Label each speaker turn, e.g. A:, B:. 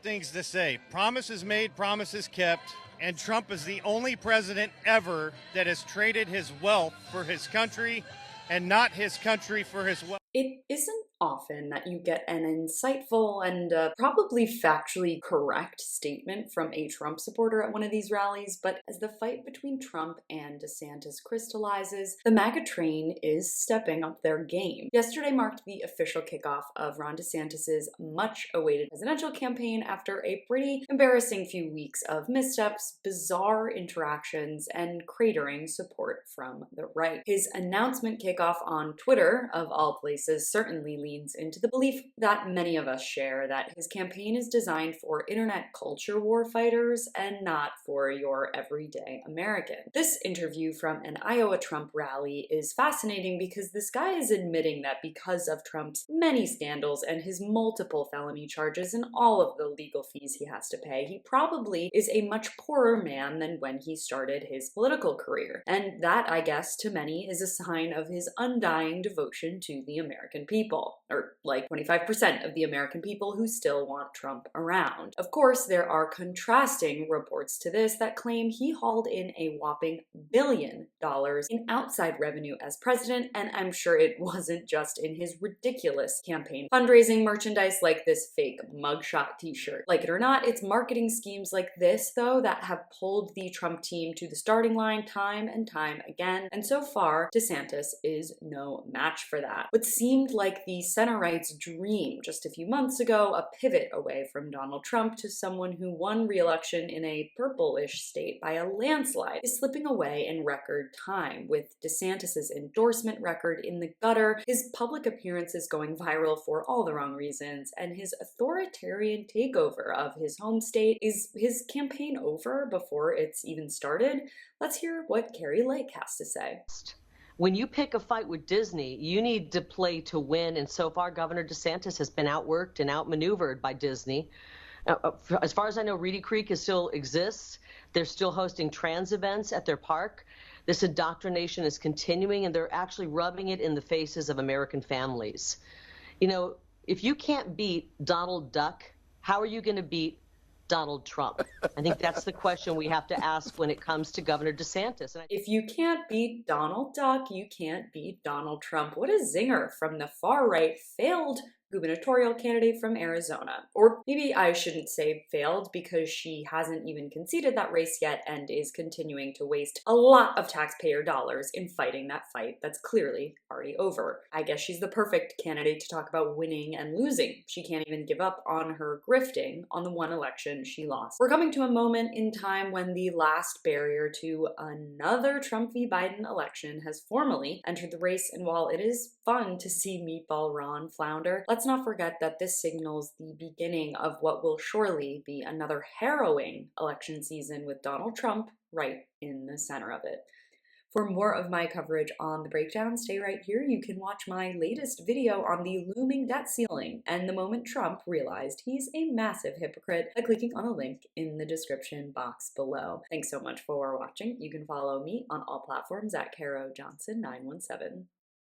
A: things to say. Promises made, promises kept. And Trump is the only president ever that has traded his wealth for his country and not his country for his wealth.
B: It isn't often that you get an insightful and probably factually correct statement from a Trump supporter at one of these rallies, but as the fight between Trump and DeSantis crystallizes, the MAGA train is stepping up their game. Yesterday marked the official kickoff of Ron DeSantis' much-awaited presidential campaign after a pretty embarrassing few weeks of missteps, bizarre interactions, and cratering support from the right. His announcement kickoff on Twitter, of all places, certainly leans into the belief that many of us share that his campaign is designed for internet culture war fighters and not for your everyday American. This interview from an Iowa Trump rally is fascinating because this guy is admitting that because of Trump's many scandals and his multiple felony charges and all of the legal fees he has to pay, he probably is a much poorer man than when he started his political career. And that, I guess, to many is a sign of his undying devotion to the American people, or like 25% of the American people who still want Trump around. Of course, there are contrasting reports to this that claim he hauled in a whopping $1 billion in outside revenue as president, and I'm sure it wasn't just in his ridiculous campaign fundraising merchandise like this fake mugshot t-shirt. Like it or not, it's marketing schemes like this, though, that have pulled the Trump team to the starting line time and time again, and so far, DeSantis is no match for that. What seemed like the center-right's dream just a few months ago, a pivot away from Donald Trump to someone who won re-election in a purple-ish state by a landslide, is slipping away in record time, with DeSantis' endorsement record in the gutter, his public appearances going viral for all the wrong reasons, and his authoritarian takeover of his home state. Is his campaign over before it's even started? Let's hear what Kari Lake has to say.
C: When you pick a fight with Disney, you need to play to win, and so far Governor DeSantis has been outworked and outmaneuvered by Disney. As far as I know, Reedy Creek still exists. They're still hosting trans events at their park. This indoctrination is continuing, and they're actually rubbing it in the faces of American families. You know, if you can't beat Donald Duck, how are you going to beat Donald Trump? I think that's the question we have to ask when it comes to Governor DeSantis.
B: If you can't beat Donald Duck, you can't beat Donald Trump. What a zinger from the far right failed gubernatorial candidate from Arizona. Or maybe I shouldn't say failed, because she hasn't even conceded that race yet and is continuing to waste a lot of taxpayer dollars in fighting that fight that's clearly already over. I guess she's the perfect candidate to talk about winning and losing. She can't even give up on her grifting on the one election she lost. We're coming to a moment in time when the last barrier to another Trump v. Biden election has formally entered the race, and while it is fun to see Meatball Ron flounder, let's not forget that this signals the beginning of what will surely be another harrowing election season with Donald Trump right in the center of it. For more of my coverage on The Breakdown, stay right here. You can watch my latest video on the looming debt ceiling and the moment Trump realized he's a massive hypocrite by clicking on the link in the description box below. Thanks so much for watching. You can follow me on all platforms at CaroJohnson917.